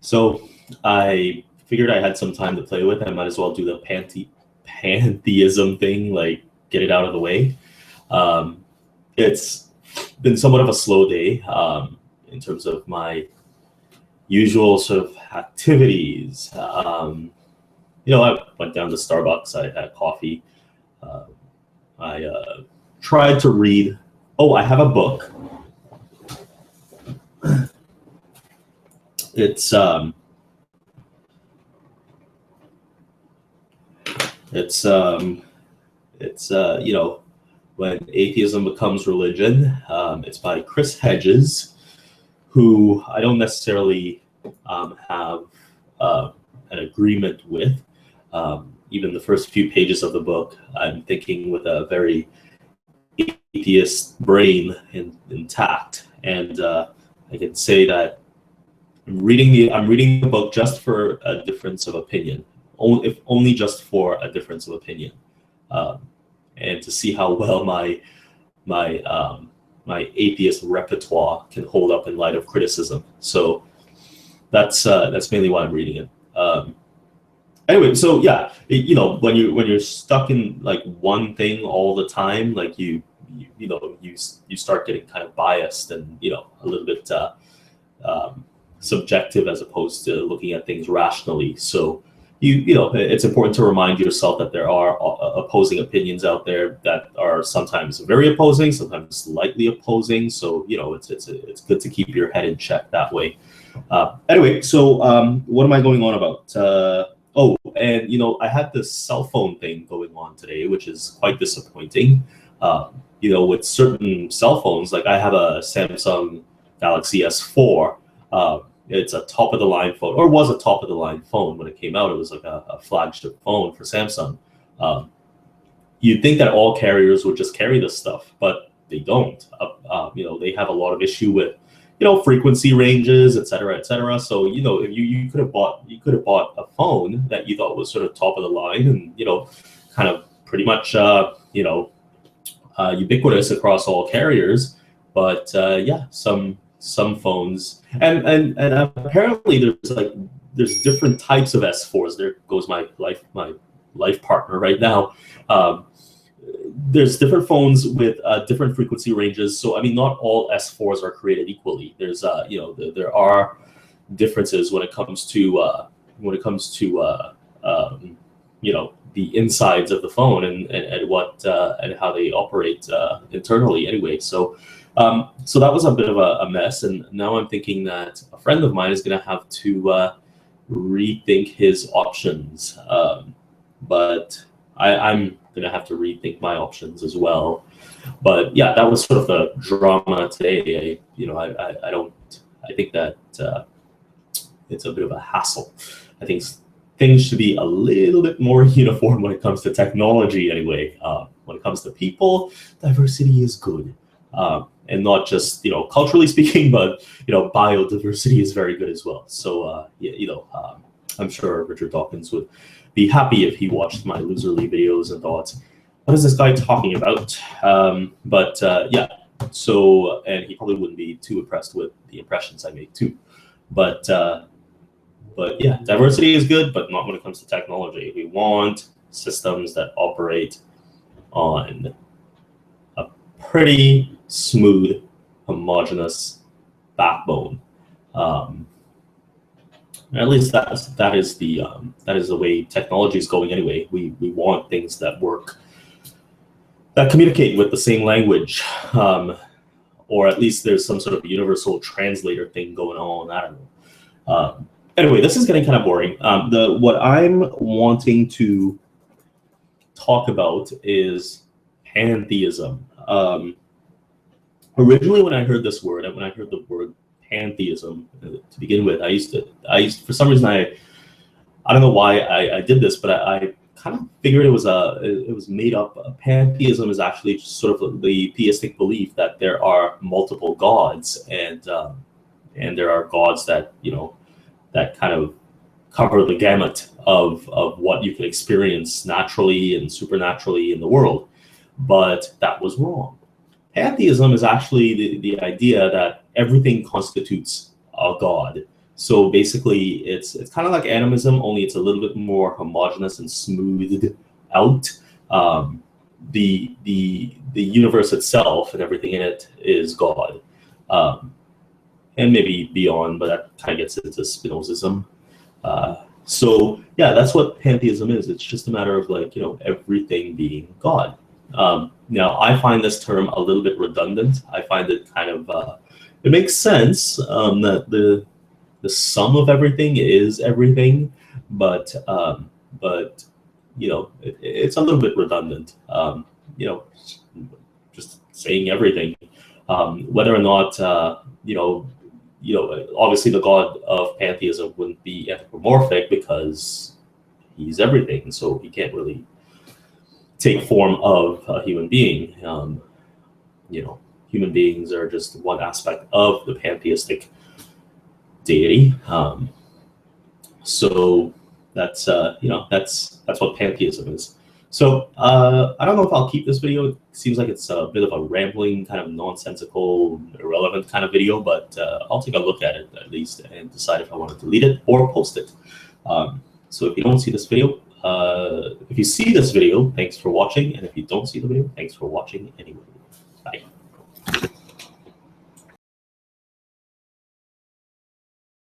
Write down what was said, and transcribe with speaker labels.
Speaker 1: So I figured I had some time to play with. I might as well do the pantheism thing, like get it out of the way. Um, it's been somewhat of a slow day in terms of my usual sort of activities. I went down to Starbucks. I had coffee. Uh, I tried to read. Oh, I have a book. It's um, it's um, it's when atheism becomes religion. It's by Chris Hedges, who I don't necessarily have an agreement with. Even the first few pages of the book, I'm thinking with a very atheist brain intact, and I can say that I'm reading the book just for a difference of opinion, if only just for a difference of opinion, um, and to see how well my atheist repertoire can hold up in light of criticism. So that's mainly why I'm reading it. Anyway, so yeah, when you're stuck in like one thing all the time, like you start getting kind of biased and a little bit subjective as opposed to looking at things rationally. So it's important to remind yourself that there are opposing opinions out there that are sometimes very opposing, sometimes slightly opposing. So it's good to keep your head in check that way. Anyway, so what am I going on about? And I had this cell phone thing going on today, which is quite disappointing. With certain cell phones, like I have a Samsung Galaxy S4. It's a top of the line phone, or was a top of the line phone when it came out. It was like a flagship phone for Samsung. You'd think that all carriers would just carry this stuff, but they don't. They have a lot of issue with frequency ranges, et cetera, et cetera. So if you could have bought a phone that you thought was sort of top of the line and kind of pretty much ubiquitous across all carriers. But some phones and apparently there's different types of S4s. There goes my life partner right now. There's different phones with different frequency ranges. So I mean, not all S4s are created equally. There's there are differences when it comes to the insides of the phone and what and how they operate internally. Anyway, so that was a bit of a mess, and now I'm thinking that a friend of mine is going to have to rethink his options. But I'm going to have to rethink my options as well. But yeah, that was sort of the drama today. I think that it's a bit of a hassle. I think things should be a little bit more uniform when it comes to technology anyway. When it comes to people, diversity is good. And not just, culturally speaking, but, biodiversity is very good as well. So, I'm sure Richard Dawkins would be happy if he watched my Loserly videos and thought, what is this guy talking about? So, and he probably wouldn't be too impressed with the impressions I make too. But yeah, diversity is good, but not when it comes to technology. We want systems that operate on a pretty smooth, homogeneous backbone. At least that is the way technology is going anyway. We want things that work, that communicate with the same language, or at least there's some sort of universal translator thing going on. I don't know. Anyway, this is getting kind of boring. What I'm wanting to talk about is pantheism. Originally, when I heard this word, and when I heard the word pantheism to begin with, I used for some reason I don't know why I did this, but I kind of figured it was made up. Pantheism is actually just sort of the theistic belief that there are multiple gods, and there are gods that that kind of cover the gamut of what you can experience naturally and supernaturally in the world. But that was wrong. Pantheism is actually the idea that everything constitutes a god. So basically, it's kind of like animism, only it's a little bit more homogeneous and smoothed out. The universe itself and everything in it is God, and maybe beyond, but that kind of gets into Spinozism. So yeah, that's what pantheism is. It's just a matter of like, everything being God. Now I find this term a little bit redundant. I find it kind of it makes sense that the sum of everything is everything, but it's a little bit redundant. Just saying everything, whether or not obviously the God of pantheism wouldn't be anthropomorphic because he's everything, so he can't really take form of a human being. Human beings are just one aspect of the pantheistic deity. So that's that's what pantheism is. So I don't know if I'll keep this video. It seems like it's a bit of a rambling, kind of nonsensical, irrelevant kind of video, but I'll take a look at it at least and decide if I want to delete it or post it. So if you don't see this video, if you see this video, thanks for watching, and if you don't see the video, thanks for watching anyway. Bye.